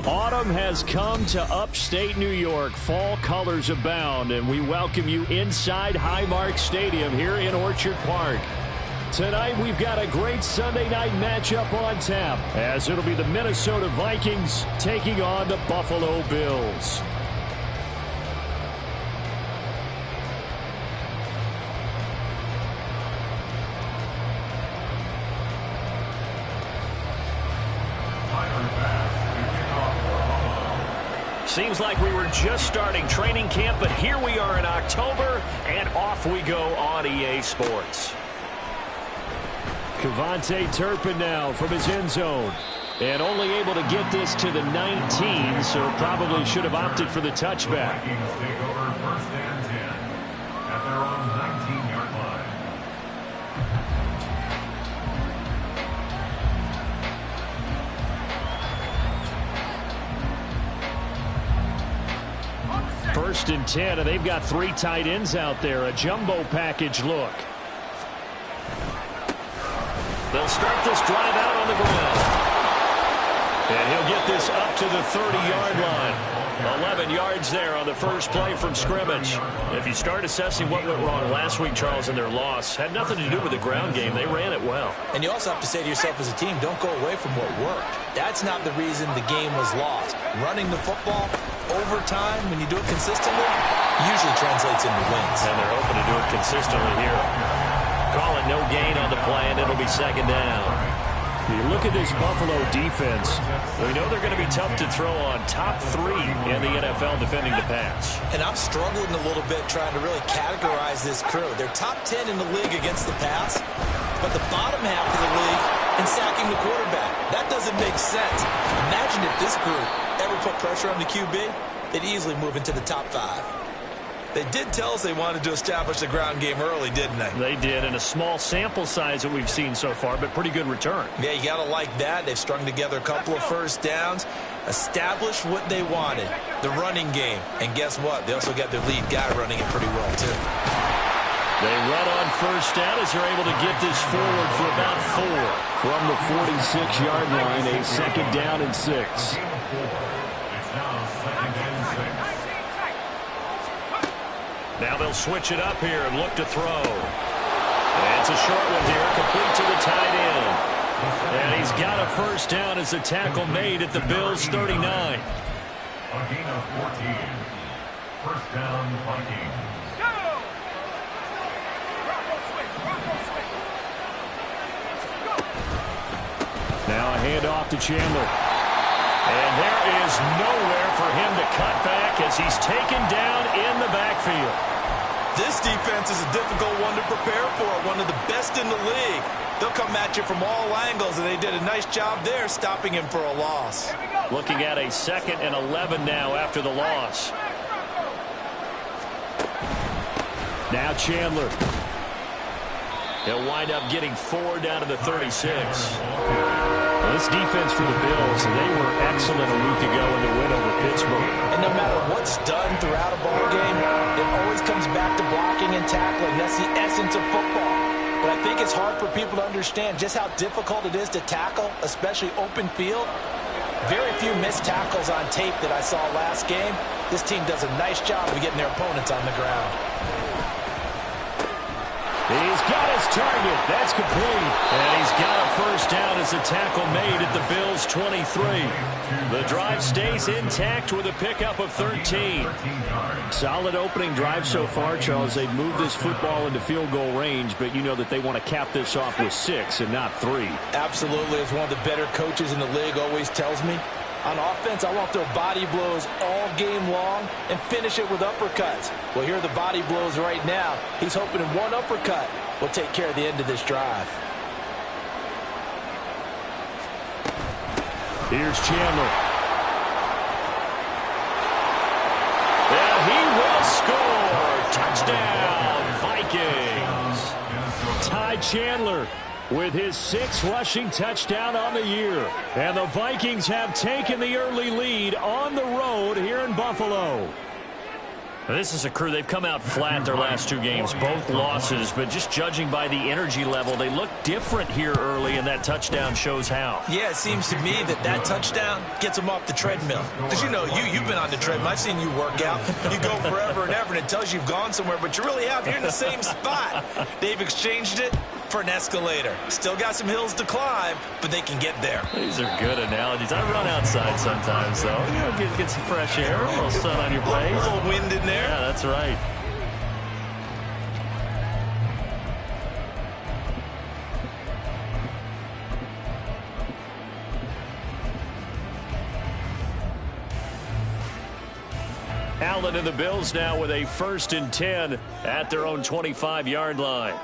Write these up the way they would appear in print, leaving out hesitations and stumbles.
Autumn has come to upstate New York. Fall colors abound, and we welcome you inside Highmark Stadium here in Orchard Park. Tonight, we've got a great Sunday night matchup on tap, as it'll be the Minnesota Vikings taking on the Buffalo Bills. Seems like we were just starting training camp, but here we are in October, and off we go on EA Sports. Kevontae Turpin now from his end zone. And only able to get this to the 19, so probably should have opted for the touchback. Vikings take over first and 10 at their own 19-yard line. First and 10, and they've got 3 tight ends out there. A jumbo package look. They'll start this drive out on the ground. And he'll get this up to the 30-yard line. 11 yards there on the first play from scrimmage. If you start assessing what went wrong last week, Charles, in their loss, had nothing to do with the ground game. They ran it well. And you also have to say to yourself as a team, don't go away from what worked. That's not the reason the game was lost. Running the football over time, when you do it consistently, usually translates into wins. And they're hoping to do it consistently here. Call it no gain on the play, and it'll be second down. You look at this Buffalo defense. We know they're going to be tough to throw on. Top 3 in the NFL defending the pass. And I'm struggling a little bit trying to really categorize this crew. They're top 10 in the league against the pass, but the bottom half of the league in sacking the quarterback. That doesn't make sense. Imagine if this group ever put pressure on the QB, they'd easily move into the top 5. They did tell us they wanted to establish the ground game early, didn't they? They did, and a small sample size that we've seen so far, but pretty good return. Yeah, you got to like that. They've strung together a couple of first downs, established what they wanted, the running game. And guess what? They also got their lead guy running it pretty well, too. They run on first down as they're able to get this forward for about 4. From the 46-yard line, a second down and 6. It's now second and 6. Now they'll switch it up here and look to throw. And it's a short one here, complete to the tight end. And he's got a first down as the tackle made at the Bills' 39. A gain of 14. First down, Vikings. Now a handoff to Chandler. And there is nowhere for him to cut back as he's taken down in the backfield. This defense is a difficult one to prepare for, one of the best in the league. They'll come at you from all angles, and they did a nice job there stopping him for a loss. Looking at a 2nd and 11 now after the loss. Now Chandler. He'll wind up getting 4 down to the 36. Well, this defense for the Bills, they were excellent a week ago in the win over Pittsburgh. And no matter what's done throughout a ball game, it always comes back to blocking and tackling. That's the essence of football. But I think it's hard for people to understand just how difficult it is to tackle, especially open field. Very few missed tackles on tape that I saw last game. This team does a nice job of getting their opponents on the ground. He's got his target. That's complete. And he's got a first down as a tackle made at the Bills' 23. The drive stays intact with a pickup of 13. Solid opening drive so far, Charles. They've moved this football into field goal range, but you know that they want to cap this off with 6 and not 3. Absolutely. As one of the better coaches in the league always tells me, on offense, I want to throw body blows all game long and finish it with uppercuts. Well, here are the body blows right now. He's hoping in one uppercut will take care of the end of this drive. Here's Chandler. And he will score. Touchdown, Vikings. Ty Chandler with his 6th rushing touchdown on the year. And the Vikings have taken the early lead on the road here in Buffalo. This is a crew, they've come out flat their last two games, both losses, but just judging by the energy level, they look different here early, and that touchdown shows how. Yeah, it seems to me that touchdown gets them off the treadmill. Because you know, you've been on the treadmill. I've seen you work out. You go forever and ever, and it tells you you've gone somewhere, but you really have. You're in the same spot. They've exchanged it for an escalator. Still got some hills to climb, but they can get there. These are good analogies. I run outside sometimes, though. You know, get some fresh air, a little sun on your face. A little wind in there. Yeah, that's right. Allen and the Bills now with a 1st and 10 at their own 25-yard line.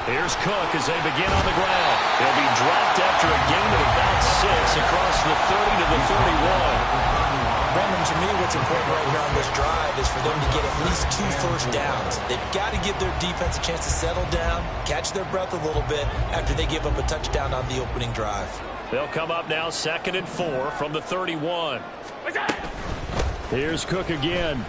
Here's Cook as they begin on the ground. They'll be dropped after a gain of about 6 across the 30 to the 31. Brandon, to me, what's important right here on this drive is for them to get at least 2 first downs. They've got to give their defense a chance to settle down, catch their breath a little bit after they give up a touchdown on the opening drive. They'll come up now 2nd and 4 from the 31. Here's Cook again.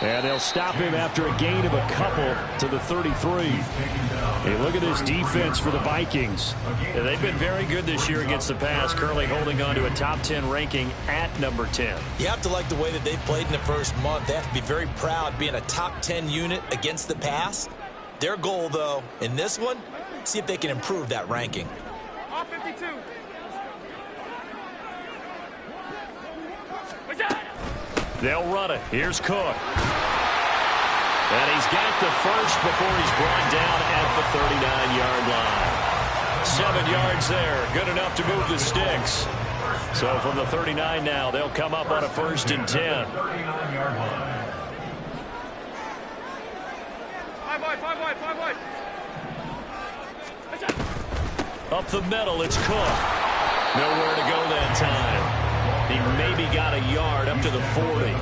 And they'll stop him after a gain of a couple to the 33. Hey, look at this defense for the Vikings. Yeah, they've been very good this year against the pass, currently holding on to a top 10 ranking at number 10. You have to like the way that they've played in the first month. They have to be very proud being a top 10 unit against the pass. Their goal, though, in this one, see if they can improve that ranking. All 52. They'll run it. Here's Cook. And he's got the first before he's brought down at the 39-yard line. 7 yards there. Good enough to move the sticks. So from the 39 now, they'll come up on a 1st and 10. 5 wide. Up the middle, it's Cook. Nowhere to go that time. He maybe got a yard up to the 40.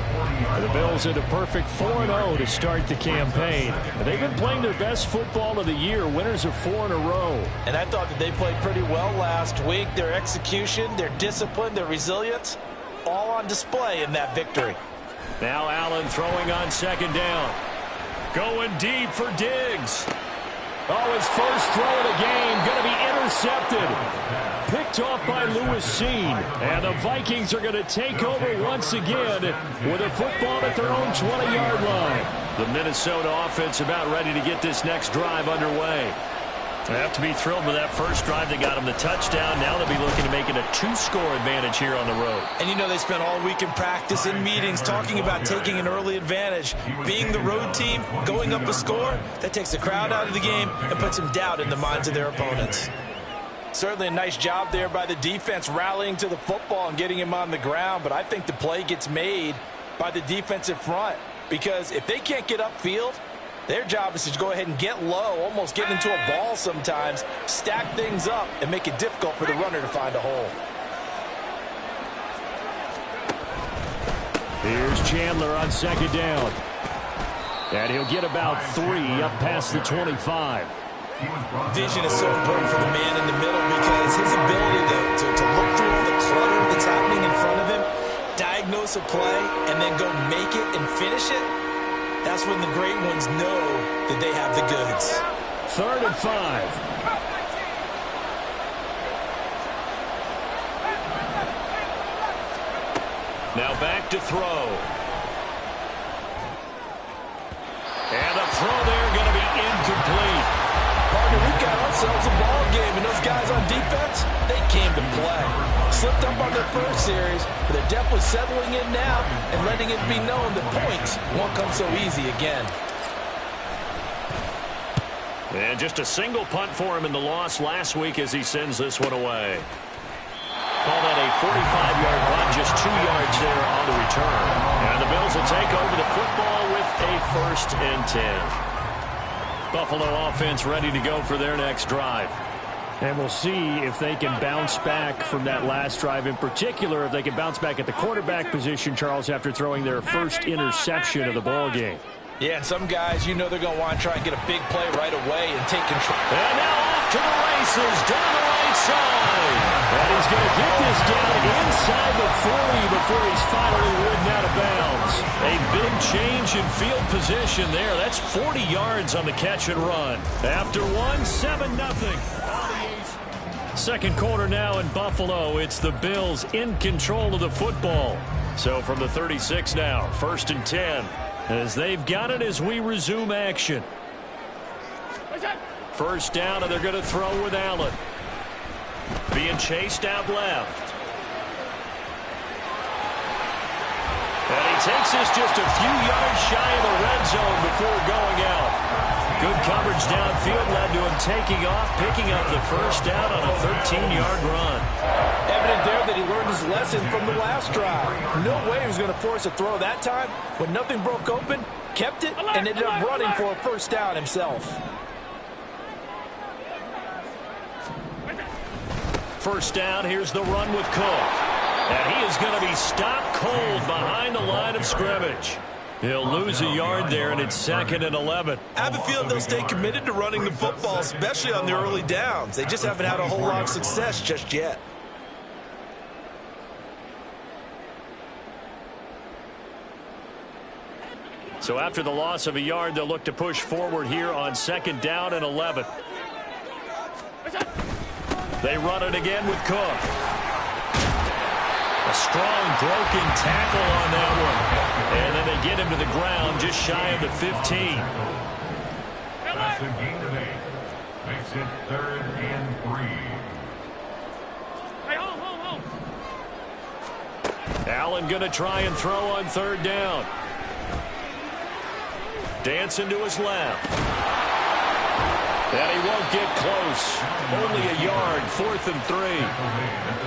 The Bills into perfect 4-0 to start the campaign. And they've been playing their best football of the year, winners of 4 in a row. And I thought that they played pretty well last week. Their execution, their discipline, their resilience, all on display in that victory. Now Allen throwing on 2nd down. Going deep for Diggs. Oh, his first throw of the game going to be intercepted. Picked off by Lewis Seen. And the Vikings are going to take over once again with a football at their own 20-yard line. The Minnesota offense about ready to get this next drive underway. They have to be thrilled with that first drive. They got them the touchdown. Now they'll be looking to make it a 2-score advantage here on the road. And you know they spent all week in practice, in meetings, talking about taking an early advantage. Being the road team, going up a score, that takes the crowd out of the game and puts some doubt in the minds of their opponents. Certainly a nice job there by the defense rallying to the football and getting him on the ground, but I think the play gets made by the defensive front because if they can't get upfield, their job is to go ahead and get low, almost get into a ball sometimes, stack things up, and make it difficult for the runner to find a hole. Here's Chandler on 2nd down. And he'll get about 3 up past the 25. Vision is so important for the man in the middle because his ability to look through all the clutter that's happening in front of him, diagnose a play, and then go make it and finish it, that's when the great ones know that they have the goods. 3rd and 5. Now back to throw. And the throw there going to be incomplete. Partner, we've got ourselves a ball game, and those guys on defense, they came to play. Slipped up on their first series, but they're definitely settling in now and letting it be known that points won't come so easy again. And just a single punt for him in the loss last week as he sends this one away. Call that a 45-yard punt, just 2 yards there on the return. And the Bills will take over the football with a 1st and 10. Buffalo offense ready to go for their next drive. And we'll see if they can bounce back from that last drive. In particular, if they can bounce back at the quarterback position, Charles, after throwing their first interception of the ball game. Yeah, and some guys, you know they're going to want to try and get a big play right away and take control. And now off to the races down the right side. And he's going to get this down inside the 40 before he's finally ridden out of bounds. A big change in field position there. That's 40 yards on the catch and run. After one, 7-0. Second quarter now in Buffalo. It's the Bills in control of the football. So from the 36 now, 1st and 10, as they've got it as we resume action. First down, and they're going to throw with Allen. Being chased out left. And he takes this just a few yards shy of the red zone before going out. Good coverage downfield led to him taking off, picking up the first down on a 13-yard run. Evident there that he learned his lesson from the last drive. No way he was going to force a throw that time. When nothing broke open, kept it, and ended up running for a first down himself. First down, here's the run with Cook. And he is going to be stopped cold behind the line of scrimmage. He'll lose a yard there, and it's 2nd and 11. I have a feeling they'll stay committed to running the football, especially on the early downs. They just haven't had a whole lot of success just yet. So after the loss of a yard, they'll look to push forward here on 2nd down and 11. They run it again with Cook. A strong broken tackle on that one. And then they get him to the ground just shy of the 15. That's a gain of 8. Makes it 3rd and 3. Hey, hold. Allen going to try and throw on 3rd down. Dancing to his left. And he won't get close. Only a yard, 4th and 3.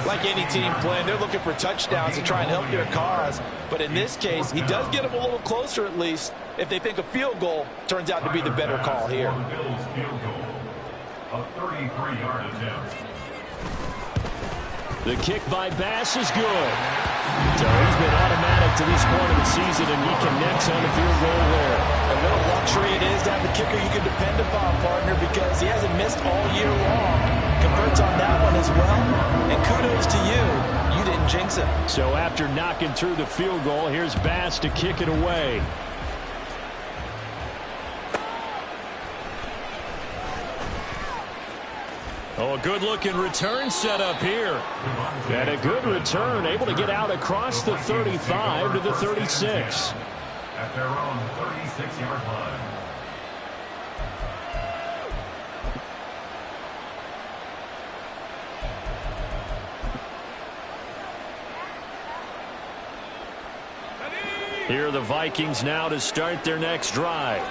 Like any team playing, they're looking for touchdowns to try and help their cause. But in this case, he does get them a little closer at least. If they think a field goal turns out to be the better call here. The Bills field goal. A 33-yard attempt. The kick by Bass is good. So he's been automatic to this point of the season, and he connects on the field goal there. And what a luxury it is to have a kicker you can depend upon, partner, because he hasn't missed all year long. Converts on that one as well. And kudos to you. You didn't jinx it. So after knocking through the field goal, here's Bass to kick it away. Oh, a good-looking return set up here. And a good return, able to get out across the 35 to the 36. At their own 36-yard line. Here are the Vikings now to start their next drive.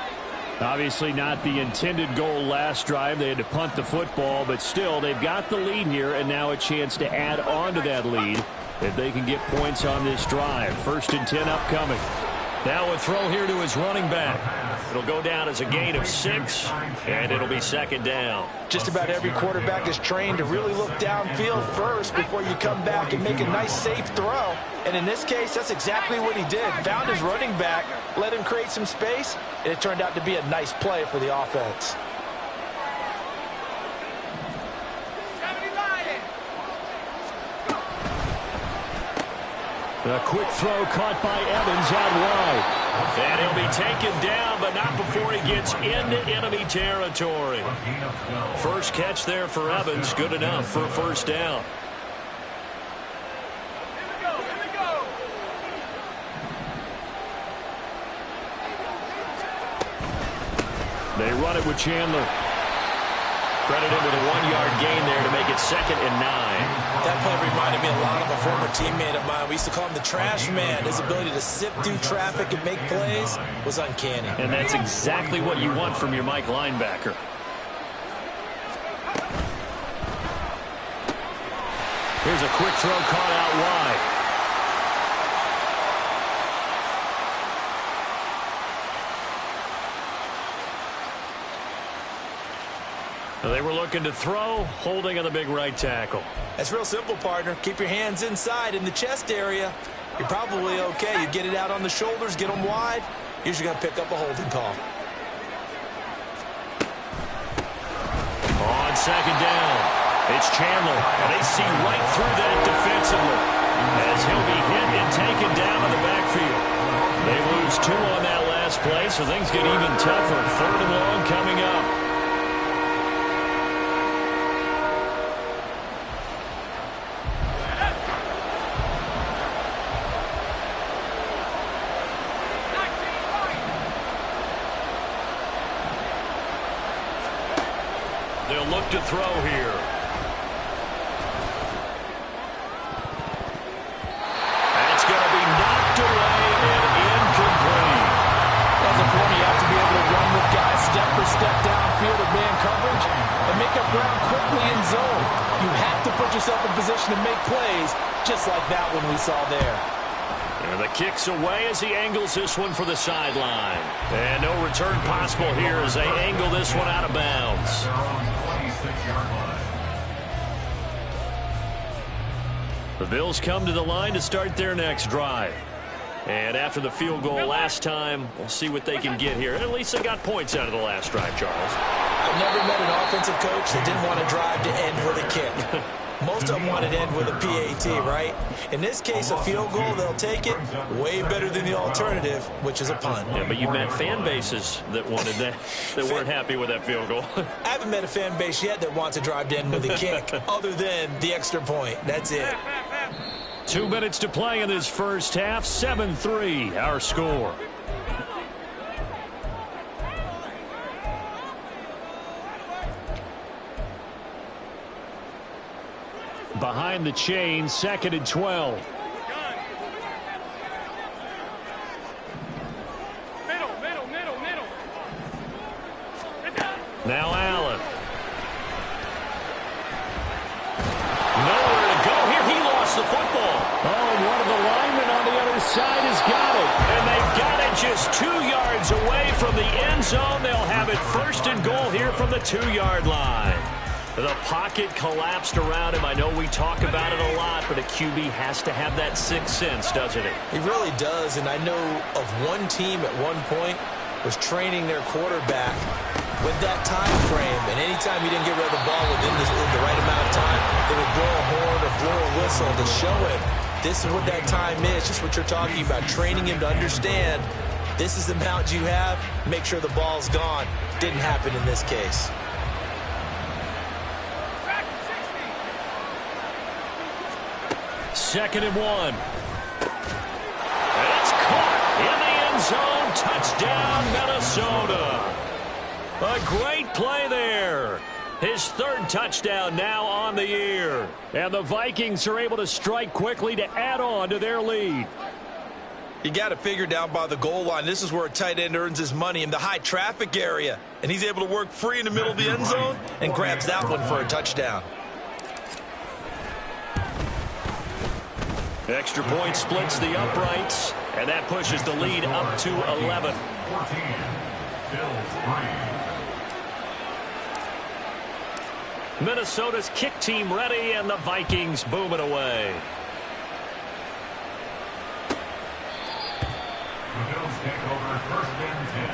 Obviously not the intended goal last drive. They had to punt the football, but still they've got the lead here, and now a chance to add on to that lead if they can get points on this drive. 1st and 10 upcoming. Now a throw here to his running back. It'll go down as a gain of 6, and it'll be 2nd down. Just about every quarterback is trained to really look downfield first before you come back and make a nice, safe throw. And in this case, that's exactly what he did. Found his running back, let him create some space, and it turned out to be a nice play for the offense. A quick throw caught by Evans out wide. And he'll be taken down, but not before he gets into enemy territory. First catch there for Evans, good enough for a 1st down. They run it with Chandler. Credited with a 1-yard gain there to make it 2nd and 9. That play reminded me a lot of a former teammate of mine. We used to call him the trash man. His ability to sift through traffic and make plays was uncanny. And that's exactly what you want from your Mike linebacker. Here's a quick throw caught out wide. They were looking to throw, holding on the big right tackle. That's real simple, partner. Keep your hands inside in the chest area. You're probably okay. You get it out on the shoulders, get them wide. Usually going to pick up a holding call. On on second down. It's Chandler, and they see right through that defensively as he'll be hit and taken down in the backfield. They lose 2 on that last play, so things get even tougher. 3rd and long coming up. They'll look to throw here. That's going to be knocked away and incomplete. As a corner, you have to be able to run with guys step for step downfield of man coverage and make up ground quickly in zone. You have to put yourself in position to make plays, just like that one we saw there. And the kick's away as he angles this one for the sideline. And no return possible here as they angle this one out of bounds. The Bills come to the line to start their next drive. And after the field goal last time, we'll see what they can get here. At least they got points out of the last drive, Charles. I've never met an offensive coach that didn't want to drive to end with a kick. Most of them want to end with a PAT, right? In this case, a field goal, they'll take it. Way better than the alternative, which is a punt. Yeah, but you met fan bases that wanted that, that weren't happy with that field goal. I haven't met a fan base yet that wants to drive to end with a kick, other than the extra point. That's it. 2 minutes to play in this first half. 7-3, our score. Behind the chain, 2nd and 12. Middle. Now Allen. Nowhere to go here. He lost the football. Oh, and one of the linemen on the other side has got it. And they've got it just 2 yards away from the end zone. They'll have it 1st and goal here from the 2-yard line. The pocket collapsed around him. I know we talk about it a lot, but a QB has to have that sixth sense, doesn't it? He really does, and I know of one team at one point was training their quarterback with that time frame, and anytime he didn't get rid of the ball within the right amount of time, they would blow a horn or blow a whistle to show him this is what that time is, just what you're talking about, training him to understand this is the amount you have, make sure the ball's gone. Didn't happen in this case. Second and 1. And it's caught in the end zone. Touchdown, Minnesota. A great play there. His 3rd touchdown now on the year. And the Vikings are able to strike quickly to add on to their lead. You got to figure down by the goal line. This is where a tight end earns his money in the high traffic area. And he's able to work free in the middle of the end zone and grabs that one for a touchdown. Extra point splits the uprights, and that pushes the lead up to 11. 14, Bills 3. Minnesota's kick team ready, and the Vikings boom it away. The Bills take over 1st and 10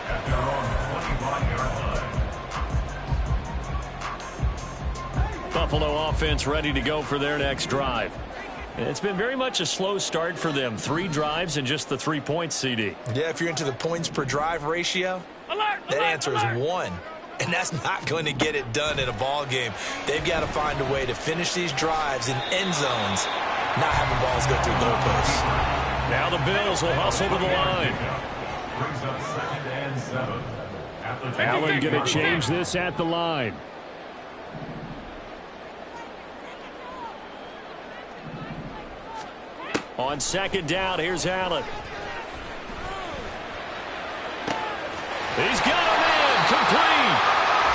at their own 25-yard line. Buffalo offense ready to go for their next drive. It's been very much a slow start for them. 3 drives and just the 3 points, CD. Yeah, if you're into the points per drive ratio, that answer is 1. And that's not going to get it done in a ball game. They've got to find a way to finish these drives in end zones, not having balls go through goalposts. Now the Bills will hustle to the line. Brings up 2nd and 7. Allen going to change this at the line. On 2nd down, here's Allen. He's got a man, complete.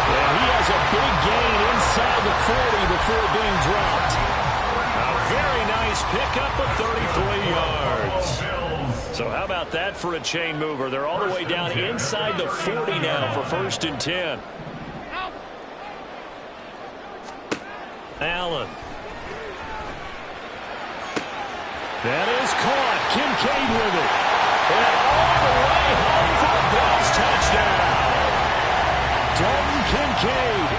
And he has a big gain inside the 40 before being dropped. A very nice pickup of 33 yards. So how about that for a chain mover? They're all the way down inside the 40 now for 1st and 10. Allen. That is caught. Kincaid with it. And all the way home for a Bills touchdown. Dalton Kincaid,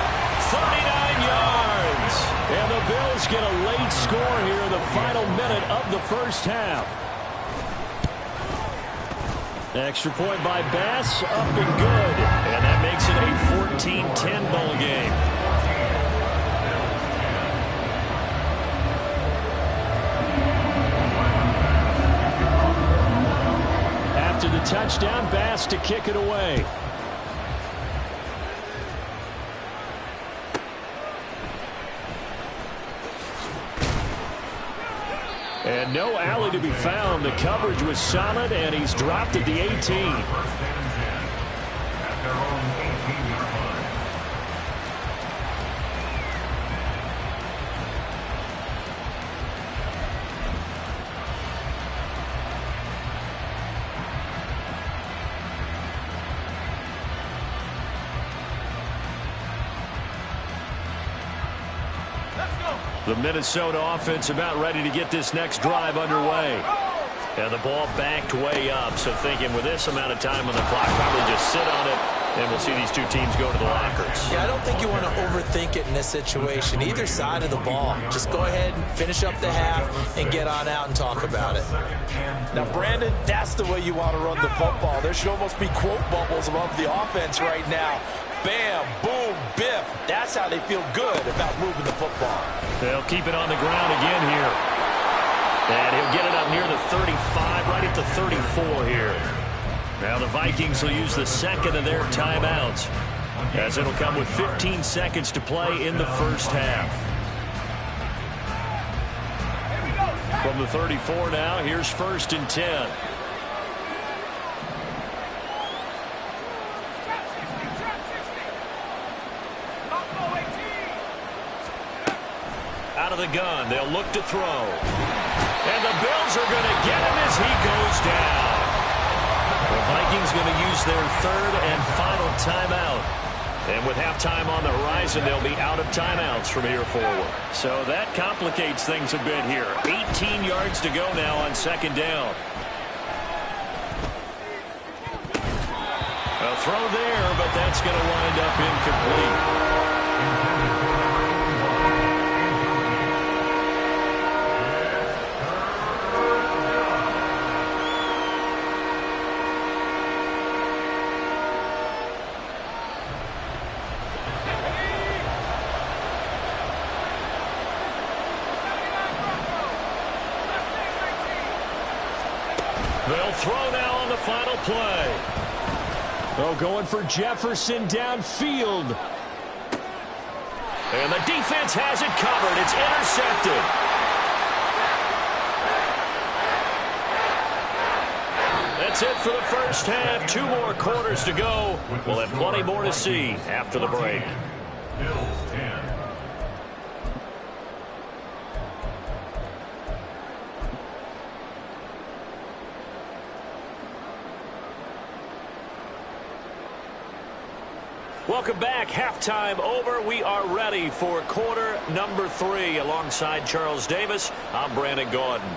get a late score here in the final minute of the first half. Extra point by Bass, up and good. And that makes it a 14-10 ball game. After the touchdown, Bass to kick it away. And no alley to be found. The coverage was solid, and he's dropped at the 18. At their own 18-yard line. The Minnesota offense about ready to get this next drive underway. And the ball backed way up, so thinking with this amount of time on the clock, probably just sit on it, and we'll see these two teams go to the lockers. Yeah, I don't think you want to overthink it in this situation. Either side of the ball. Just go ahead and finish up the half and get on out and talk about it. Now, Brandon, that's the way you want to run the football. There should almost be quote bubbles above the offense right now. Bam, boom, biff. That's how they feel good about moving the football. They'll keep it on the ground again here. And he'll get it up near the 35, right at the 34 here. Now the Vikings will use the second of their timeouts, as it'll come with 15 seconds to play in the first half. From the 34 now, here's 1st and 10. Out of the gun, they'll look to throw. And the Bills are going to get him as he goes down. The Vikings going to use their third and final timeout. And with halftime on the horizon, they'll be out of timeouts from here forward. So that complicates things a bit here. 18 yards to go now on 2nd down. A throw there, but that's going to wind up incomplete. They'll throw now on the final play. Oh, going for Jefferson downfield. And the defense has it covered. It's intercepted. That's it for the first half. 2 more quarters to go. We'll have plenty more to see after the break. Bills 10. Welcome back. Halftime over. We are ready for quarter number 3. Alongside Charles Davis, I'm Brandon Gordon.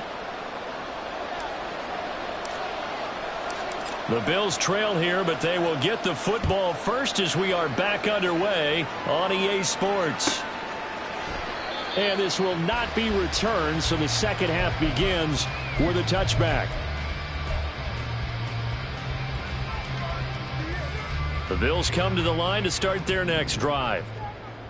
The Bills trail here, but they will get the football first as we are back underway on EA Sports. And this will not be returned, so the second half begins for the touchback. The Bills come to the line to start their next drive.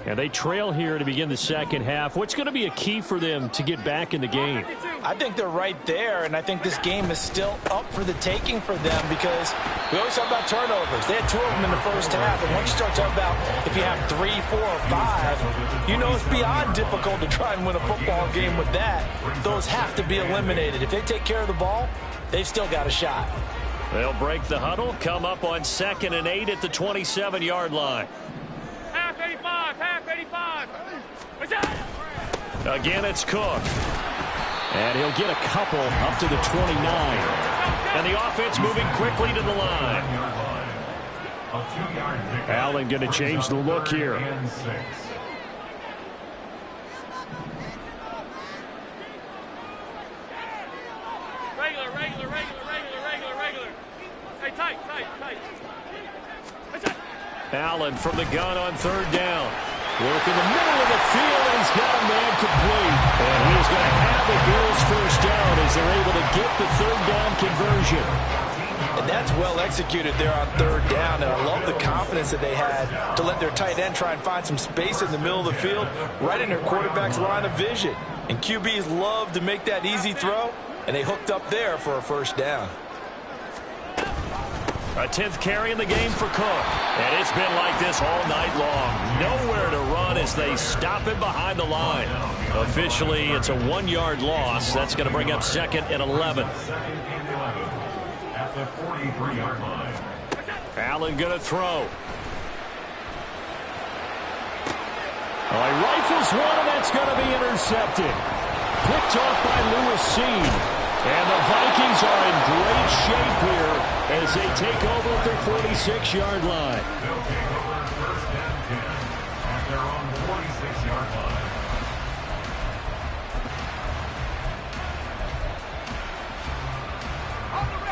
And they trail here to begin the second half. What's going to be a key for them to get back in the game? I think they're right there, and I think this game is still up for the taking for them because we always talk about turnovers. They had 2 of them in the first half, and once you start talking about if you have 3, 4, or 5, you know it's beyond difficult to try and win a football game with that. Those have to be eliminated. If they take care of the ball, they've still got a shot. They'll break the huddle, come up on 2nd and 8 at the 27-yard line. Half 85, half 85. Again, it's Cook. And he'll get a couple up to the 29. And the offense moving quickly to the line. Allen going to change the look here. Regular. Hey, tight. Allen from the gun on 3rd down. Work in the middle of the field, and he's got a man complete. And he's going to have the Bills first down as they're able to get the third down conversion. And that's well executed there on third down, and I love the confidence that they had to let their tight end try and find some space in the middle of the field, right in their quarterback's line of vision. And QBs love to make that easy throw, and they hooked up there for a first down. A 10th carry in the game for Cook. And it's been like this all night long. Nowhere to run as they stop him behind the line. Officially, it's a 1-yard loss. That's going to bring up 2nd and 11. At the 43-yard line. Allen going to throw. He rifles one, and that's going to be intercepted. Picked off by Lewis Seed. And the Vikings are in great shape here as they take over at their 46-yard line. They'll take over first and 10 at their own 46-yard line.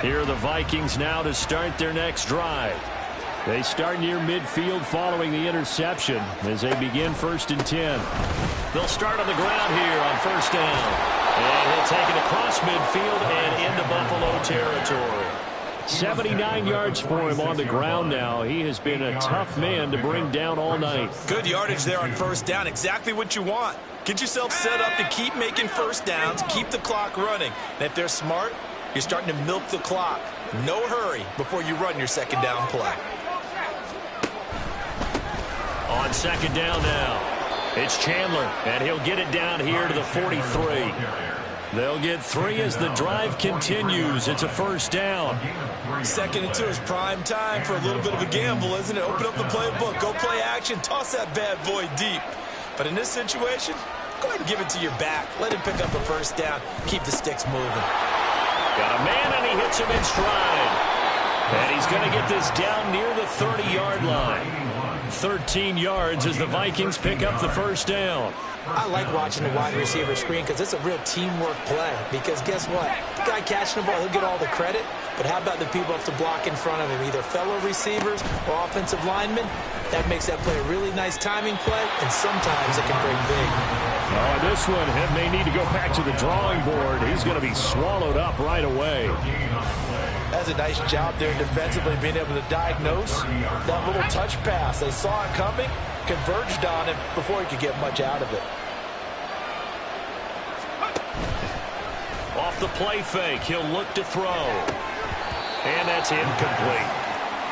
Here are the Vikings now to start their next drive. They start near midfield following the interception as they begin 1st and 10. They'll start on the ground here on first down. And he'll take it across midfield and into Buffalo territory. 79 yards for him on the ground now. He has been a tough man to bring down all night. Good yardage there on first down. Exactly what you want. Get yourself set up to keep making first downs, keep the clock running. And if they're smart, you're starting to milk the clock. No hurry before you run your second down play. On second down now. It's Chandler, and he'll get it down here to the 43. They'll get 3 as the drive continues. It's a first down. 2nd and 2 is prime time for a little bit of a gamble, isn't it? Open up the playbook, go play action, toss that bad boy deep. But in this situation, go ahead and give it to your back. Let him pick up a first down. Keep the sticks moving. Got a man, and he hits him in stride. And he's going to get this down near the 30-yard line. 13 yards as the Vikings pick up the first down. I like watching the wide receiver screen because it's a real teamwork play. Because guess what? The guy catching the ball, he'll get all the credit. But how about the people up to block in front of him, either fellow receivers or offensive linemen? That makes that play a really nice timing play, and sometimes it can break big. Oh, this one may need to go back to the drawing board. He's going to be swallowed up right away. That's a nice job there defensively, being able to diagnose that little touch pass. They saw it coming, converged on him before he could get much out of it. Off the play fake, he'll look to throw. And that's incomplete.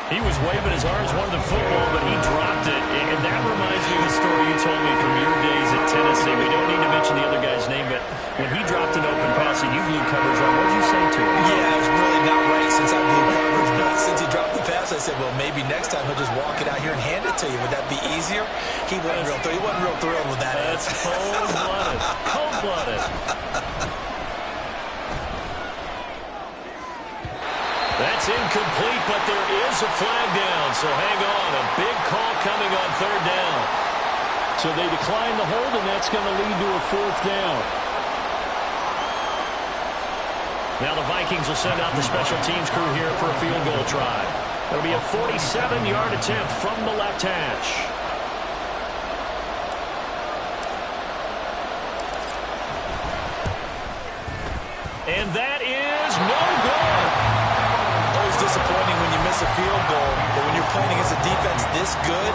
He was waving his arms, wanted the football, but he dropped it. And that reminds me of the story you told me from your days at Tennessee. We don't need to mention the other guy's name, but when he dropped an open pass and you blew coverage on, what did you say to him? Yeah, it was really not right since I blew coverage, but since he dropped the pass, I said, well, maybe next time he'll just walk it out here and hand it to you. Would that be easier? He wasn't real thrilled with that. That's cold-blooded. Cold-blooded. That's incomplete, but there is a flag down, so hang on. A big call coming on third down. So they decline the hold, and that's going to lead to a fourth down. Now the Vikings will send out the special teams crew here for a field goal try. It'll be a 47-yard attempt from the left hash. And that is no good. Always disappointing when you miss a field goal, but when you're playing against a defense this good,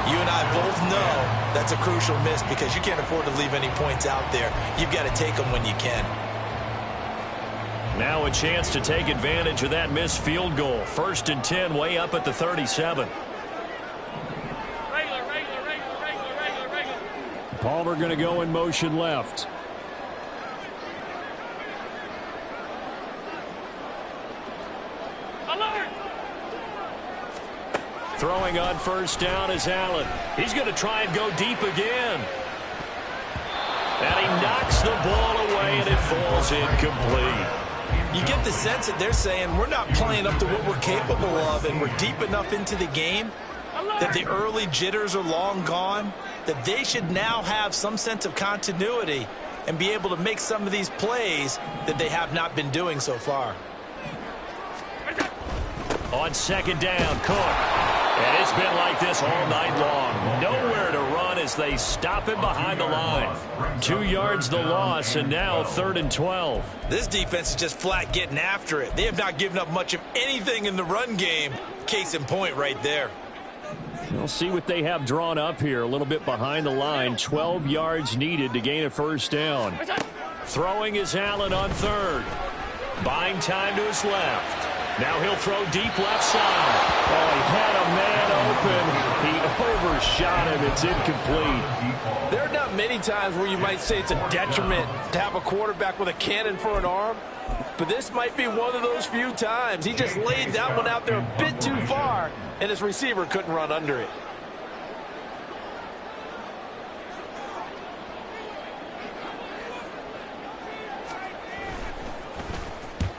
you and I both know that's a crucial miss because you can't afford to leave any points out there. You've got to take them when you can. Now a chance to take advantage of that missed field goal. 1st and 10, way up at the 37. Regular. Palmer going to go in motion left. Alert! Throwing on first down is Allen. He's going to try and go deep again. And he knocks the ball away, and it falls incomplete. You get the sense that they're saying we're not playing up to what we're capable of, and we're deep enough into the game that the early jitters are long gone, that they should now have some sense of continuity and be able to make some of these plays that they have not been doing so far. On second down, Cook. And it's been like this all night long. Nowhere to run as they stop him behind the line. 2 yards the loss, and now 3rd and 12. This defense is just flat getting after it. They have not given up much of anything in the run game. Case in point right there. We'll see what they have drawn up here. A little bit behind the line. 12 yards needed to gain a first down. Throwing is Allen on 3rd. Buying time to his left. Now he'll throw deep left side. Oh, he had a man open. He overshot him. It's incomplete. There are not many times where you might say it's a detriment to have a quarterback with a cannon for an arm, but this might be one of those few times. He just laid that one out there a bit too far, and his receiver couldn't run under it.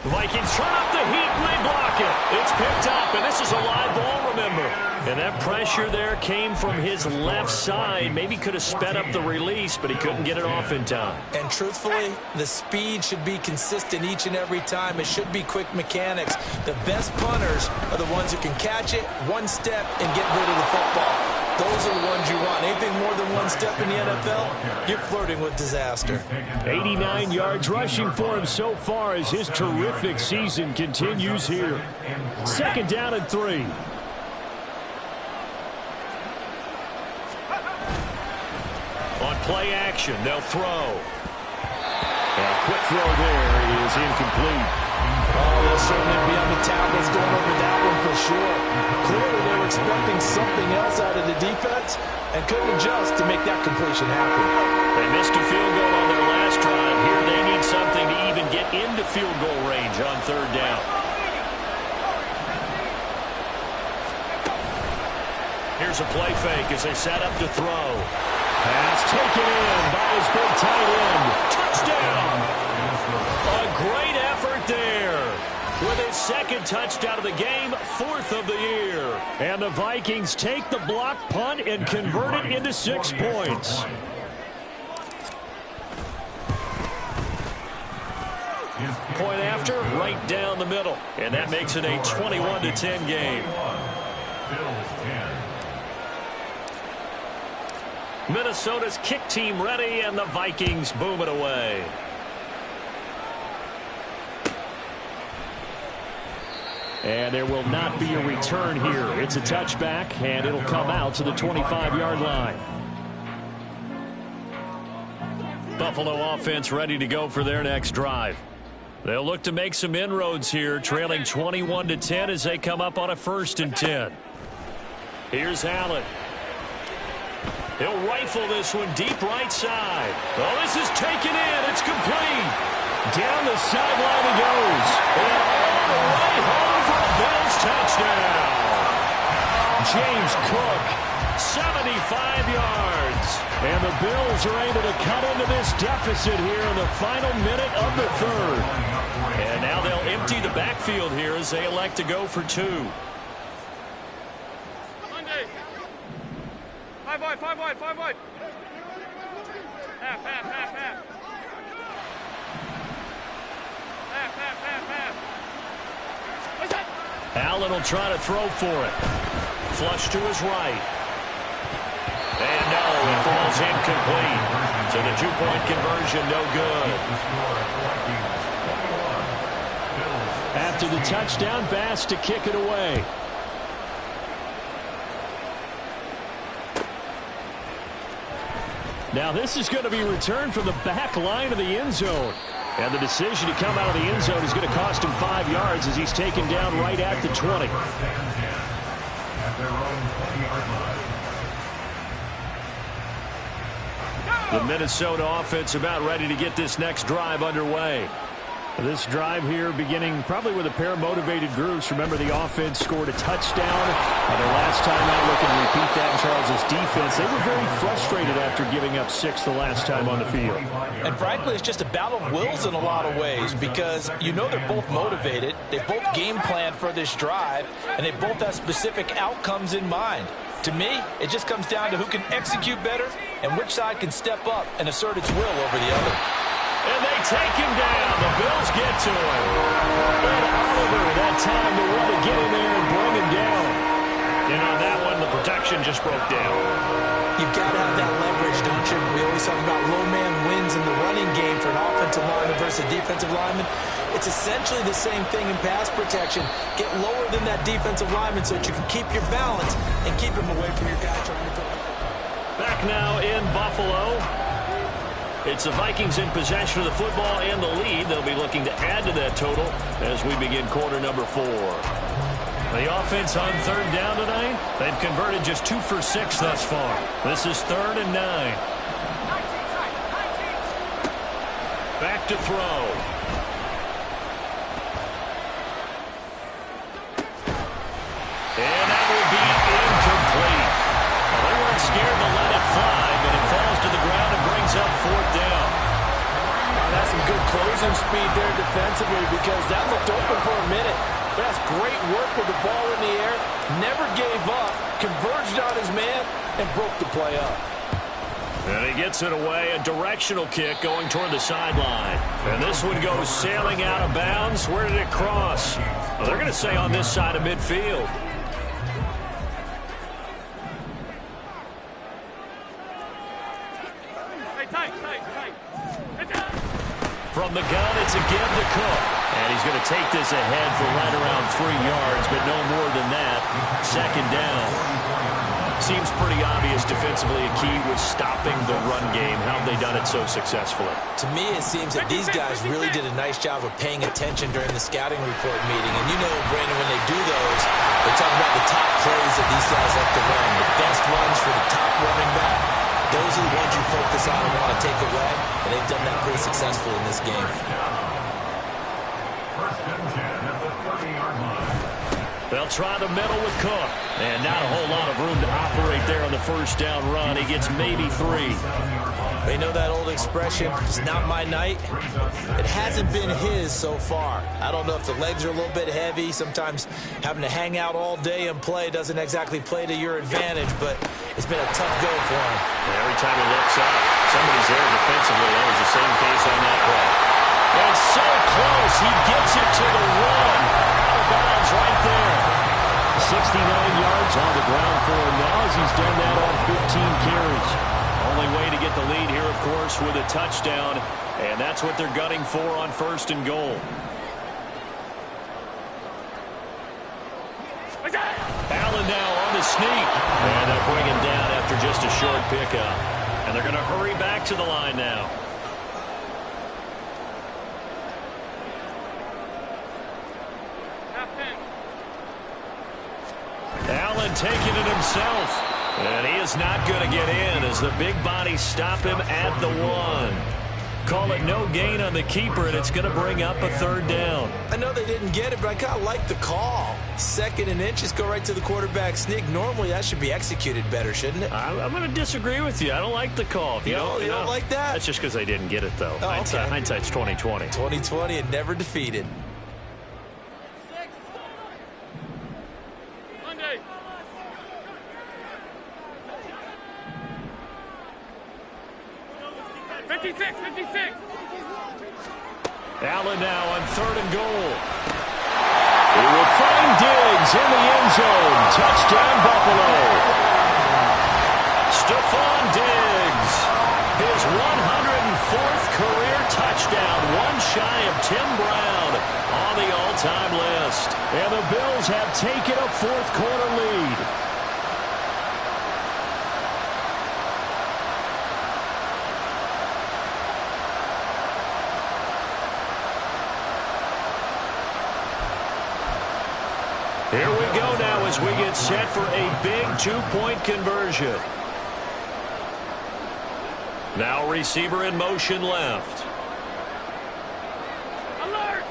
Vikings turn up the heat and they block it. It's picked up, and this is a live ball, remember. And that pressure there came from his left side. Maybe could have sped up the release, but he couldn't get it off in time. And truthfully, the speed should be consistent each and every time. It should be quick mechanics. The best punters are the ones who can catch it one step and get rid of the football. Those are the ones you want. Anything more than one step in the NFL, you're flirting with disaster. 89 yards rushing for him so far as his terrific season continues here. 2nd down and 3. On play action, they'll throw. A quick throw there is incomplete. Oh, they'll certainly be on the tablets going over that one for sure. Clearly, they were expecting something else out of the defense and couldn't adjust to make that completion happen. They missed a field goal on their last drive. Here they need something to even get into field goal range on 3rd down. Here's a play fake as they set up to throw. Pass taken in by his big tight end. Touchdown! A great effort there. With his 2nd touchdown of the game, 4th of the year. And the Vikings take the block punt and convert it into 6 points. Point after, right down the middle. And that makes it a 21-10 game. Minnesota's kick team ready, and the Vikings boom it away. And there will not be a return here. It's a touchback, and it'll come out to the 25-yard line. Buffalo offense ready to go for their next drive. They'll look to make some inroads here, trailing 21-10 as they come up on a 1st and 10. Here's Allen. He'll rifle this one deep right side. Oh, this is taken in. It's complete. Down the sideline he goes. And all the way home for a Bills touchdown. James Cook, 75 yards. And the Bills are able to cut into this deficit here in the final minute of the 3rd. And now they'll empty the backfield here as they elect to go for 2. 5 wide, 5 wide, 5 wide. Half. Allen will try to throw for it. Flush to his right. And no, it falls incomplete. So the 2-point conversion, no good. After the touchdown, Bass to kick it away. Now this is going to be returned from the back line of the end zone. And the decision to come out of the end zone is going to cost him 5 yards as he's taken down right at the 20. The Minnesota offense about ready to get this next drive underway. This drive here beginning probably with a pair of motivated groups. Remember, the offense scored a touchdown. Their last time out, looking to repeat that in Charles' defense. They were very frustrated after giving up 6 the last time on the field. And frankly, it's just a battle of wills in a lot of ways because you know they're both motivated. They both game planned for this drive, and they both have specific outcomes in mind. To me, it just comes down to who can execute better and which side can step up and assert its will over the other. And they take him down. The Bills get to him. And Oliver, that time to want to get in there and bring him down. And on that one, the protection just broke down. You've got to have that leverage, don't you? We always talk about low man wins in the running game for an offensive lineman versus a defensive lineman. It's essentially the same thing in pass protection. Get lower than that defensive lineman so that you can keep your balance and keep him away from your guy trying to throw. Back now in Buffalo. It's the Vikings in possession of the football and the lead. They'll be looking to add to that total as we begin quarter number 4. The offense on third down tonight, they've converted just 2 for 6 thus far. This is 3rd and 9. Back to throw. And that will be incomplete. Well, they weren't scared to let it fly, but it falls to the ground and brings up 4th down. That's some good closing speed there defensively because that looked open for a minute. That's great work with the ball in the air. Never gave up, converged on his man, and broke the play up. And he gets it away, a directional kick going toward the sideline. And this one goes sailing out of bounds. Where did it cross? Well, they're going to say on this side of midfield. From the gun, it's again to Cook. And he's going to take this ahead for right around 3 yards, but no more than that. 2nd down. Seems pretty obvious defensively a key was stopping the run game. How have they done it so successfully? To me, it seems that these guys really did a nice job of paying attention during the scouting report meeting. And you know, Brandon, when they do those, they talk about the top plays that these guys like to run, the best runs for the top running back. Those are the ones you focus on and want to take away, and they've done that pretty successfully in this game. 1st and 10 at the 30-yard line. They'll try the middle with Cook. And not a whole lot of room to operate there on the 1st down run. He gets maybe 3. They know that old expression, it's not my night. It hasn't been his so far. I don't know if the legs are a little bit heavy. Sometimes having to hang out all day and play doesn't exactly play to your advantage, but it's been a tough go for him. Every time he looks up, somebody's there defensively. That was the same case on that play. And so close, he gets it to the 1. Out of bounds right there. 69 yards on the ground for him now as he's done that on 15 carries. Only way to get the lead here, of course, with a touchdown. And that's what they're gunning for on 1st and goal. Allen now on the sneak. And they'll bring him down after just a short pickup. And they're going to hurry back to the line now. Allen taking it himself. And he is not going to get in as the big bodies stop him at the 1. Call it no gain on the keeper, and it's going to bring up a 3rd down. I know they didn't get it, but I kind of like the call. 2nd and inches, go right to the quarterback sneak. Normally, that should be executed better, shouldn't it? I'm going to disagree with you. I don't like the call. You don't like that? That's just because they didn't get it, though. Oh, okay. Hindsight's 20/20. 2020 and never defeated. Monday. Allen now on 3rd and goal. He will find Diggs in the end zone. Touchdown, Buffalo. Stephon Diggs, his 104th career touchdown, one shy of Tim Brown on the all-time list. And the Bills have taken a 4th quarter lead. Here we go now as we get set for a big 2-point conversion. Now receiver in motion left. Alert!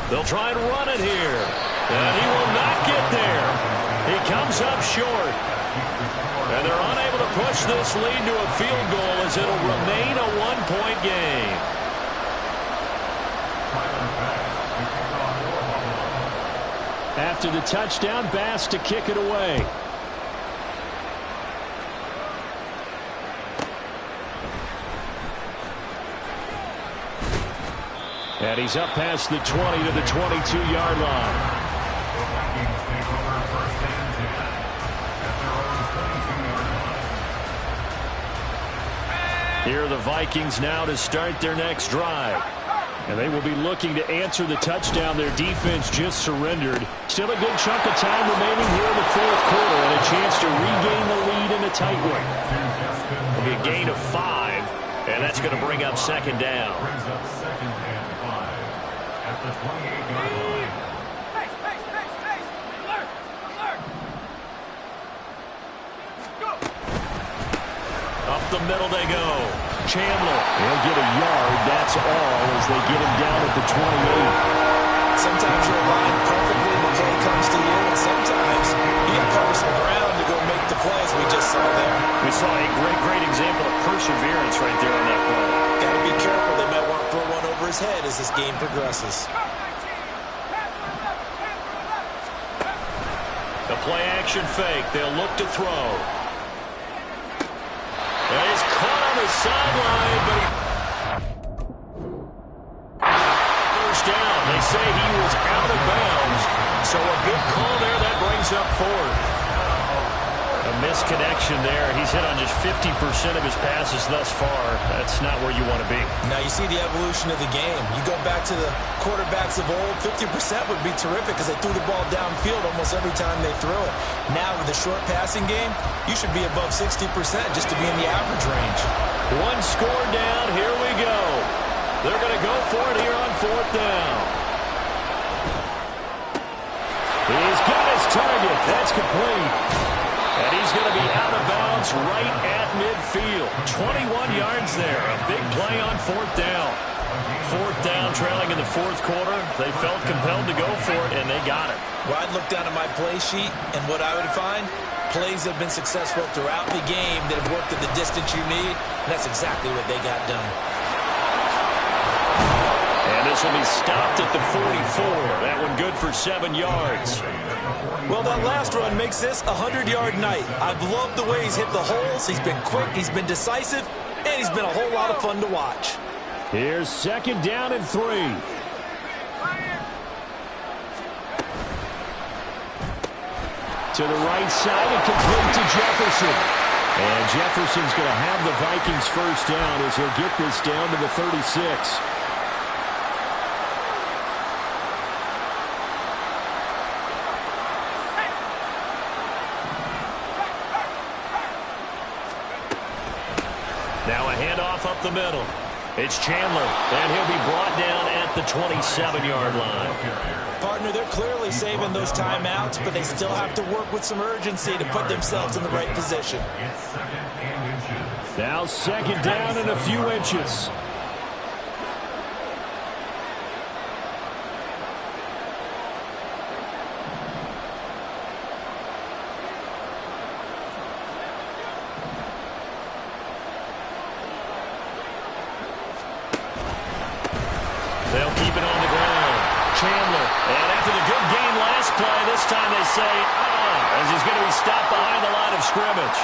They'll try and run it here. And he will not get there. He comes up short. And they're unable to push this lead to a field goal as it'll remain a 1-point game. After the touchdown, Bass to kick it away. And he's up past the 20 to the 22-yard line. Here are the Vikings now to start their next drive. And they will be looking to answer the touchdown their defense just surrendered. Still a good chunk of time remaining here in the fourth quarter and a chance to regain the lead in a tight one. It'll be a gain of 5, and that's going to bring up second down. Brings up 2nd and 5 at the 28-yard line. Up the middle they go. Chandler, he'll get a yard, that's all, as they get him down at the 28. Sometimes you're aligned perfectly and the play comes to you, and sometimes you got to cover some ground to go make the plays we just saw there. We saw a great example of perseverance right there on that play. Got to be careful. They might want to throw one over his head as this game progresses. The play action fake. They'll look to throw. And he's caught on the sideline, but first down. They say he was out of bounds. So a good call there. That brings up 4th. A misconnection there. He's hit on just 50% of his passes thus far. That's not where you want to be. Now you see the evolution of the game. You go back to the quarterbacks of old, 50% would be terrific because they threw the ball downfield almost every time they threw it. Now with the short passing game, you should be above 60% just to be in the average range. One score down. Here we go. They're going to go for it here on 4th down. He's got his target. That's complete. And he's going to be out of bounds right at midfield. 21 yards there. A big play on 4th down. 4th down, trailing in the fourth quarter. They felt compelled to go for it, and they got it. Well, I'd look down at my play sheet, and what I would find, plays have been successful throughout the game that have worked at the distance you need, and that's exactly what they got done. And this will be stopped at the 44. That one good for 7 yards. Well, that last run makes this a 100-yard night. I've loved the way he's hit the holes. He's been quick, he's been decisive, and he's been a whole lot of fun to watch. Here's 2nd down and 3. To the right side and complete to Jefferson. And Jefferson's going to have the Vikings first down as he'll get this down to the 36. Now a handoff up the middle. It's Chandler, and he'll be brought down at the 27-yard line. Partner, they're clearly saving those timeouts, but they still have to work with some urgency to put themselves in the right position. Now 2nd down and a few inches. They'll keep it on the ground. Chandler. And after the good game last play, this time they say, as he's going to be stopped behind the line of scrimmage.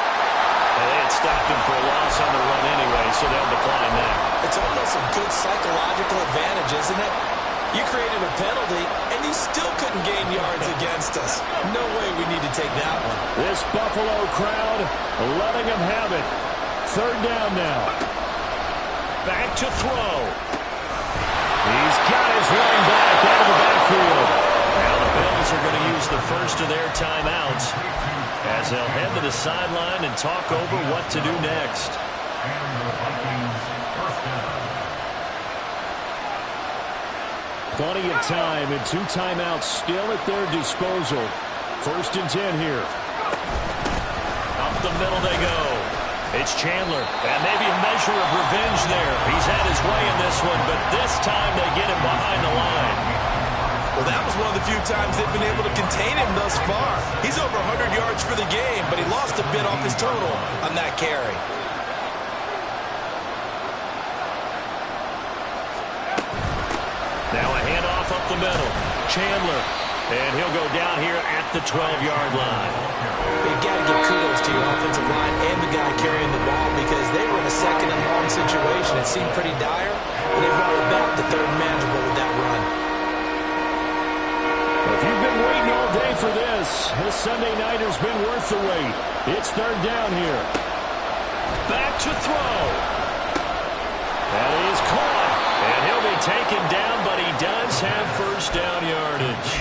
And they had stopped him for a loss on the run anyway, so they'll decline that. It's almost a good psychological advantage, isn't it? You created a penalty, and you still couldn't gain yards against us. No way we need to take that one. This Buffalo crowd letting them have it. 3rd down now. Back to throw. He's got his running back out of the backfield. Now the Bills are going to use the first of their timeouts as they'll head to the sideline and talk over what to do next. Plenty of time and 2 timeouts still at their disposal. 1st and 10 here. Up the middle they go. It's Chandler, and maybe a measure of revenge there. He's had his way in this one, but this time they get him behind the line. Well, that was one of the few times they've been able to contain him thus far. He's over 100 yards for the game, but he lost a bit off his total on that carry. Now a handoff up the middle. Chandler, and he'll go down here at the 12-yard line. You've got to give kudos to your offensive line and the guy carrying the ball because they were in a 2nd and long situation. It seemed pretty dire, and they brought it back to 3rd and manageable with that run. If you've been waiting all day for this Sunday night has been worth the wait. It's 3rd down here. Back to throw. And he's caught. And he'll be taken down, but he does have first down yardage.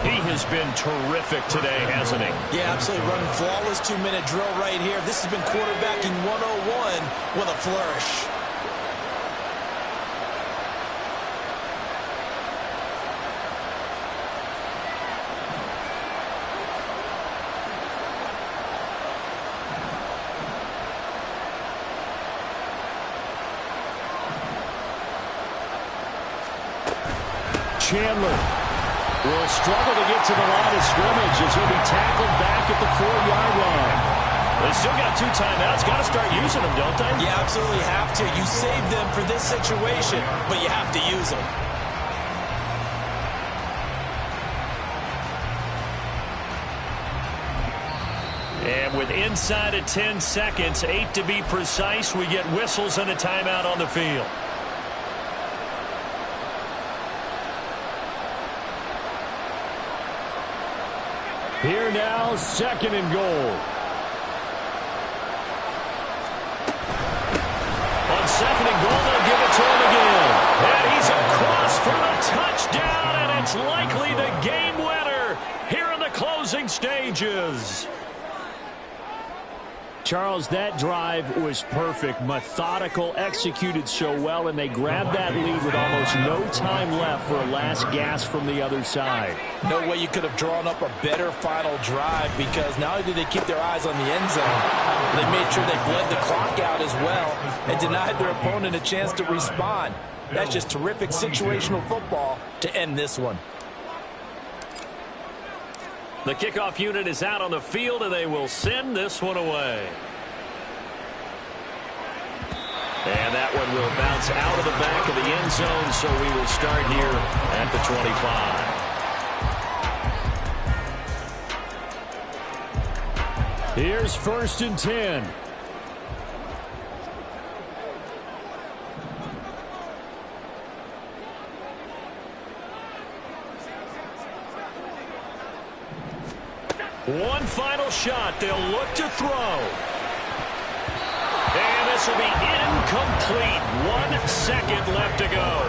He has been terrific today, hasn't he? Yeah, absolutely. Running flawless 2-minute drill right here. This has been quarterbacking 101 with a flourish. Chandler will struggle to get to the line of scrimmage as he'll be tackled back at the 4-yard line. They still got 2 timeouts. Got to start using them, don't they? You absolutely have to. You save them for this situation, but you have to use them. And with inside of 10 seconds, 8 to be precise, we get whistles and a timeout on the field. Here now, 2nd and goal. On 2nd and goal, they'll give it to him again. And he's across for the touchdown, and it's likely the game winner here in the closing stages. Charles, that drive was perfect, methodical, executed so well, and they grabbed that lead with almost no time left for a last gasp from the other side. No way you could have drawn up a better final drive, because not only did they keep their eyes on the end zone, they made sure they bled the clock out as well and denied their opponent a chance to respond. That's just terrific situational football to end this one. The kickoff unit is out on the field, and they will send this one away. And that one will bounce out of the back of the end zone, so we will start here at the 25. Here's 1st and 10. One final shot. They'll look to throw. And this will be incomplete. 1 second left to go.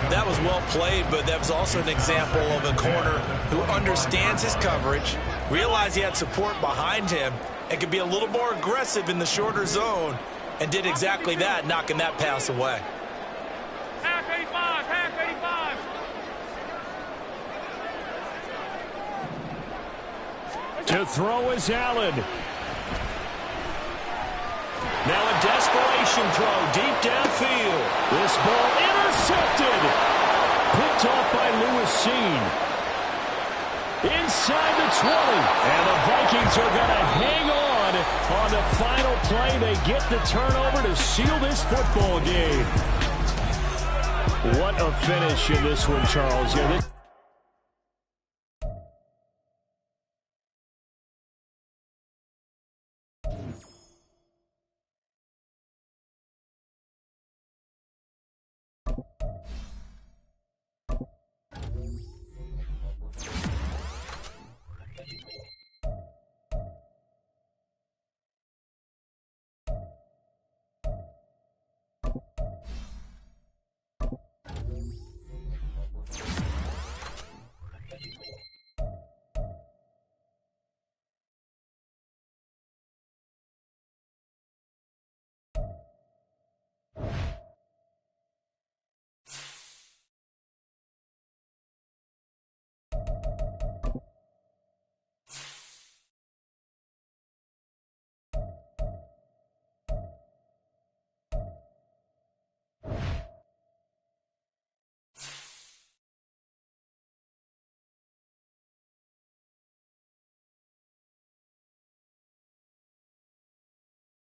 That was well played, but that was also an example of a corner who understands his coverage, realized he had support behind him, and could be a little more aggressive in the shorter zone, and did exactly that, knocking that pass away. Half 85, half 85. To throw is Allen. Now a desperation throw deep downfield. This ball intercepted. Picked off by Lewis Seen. Inside the 20. And the Vikings are going to hang on the final play. They get the turnover to seal this football game. What a finish in this one, Charles. Yeah,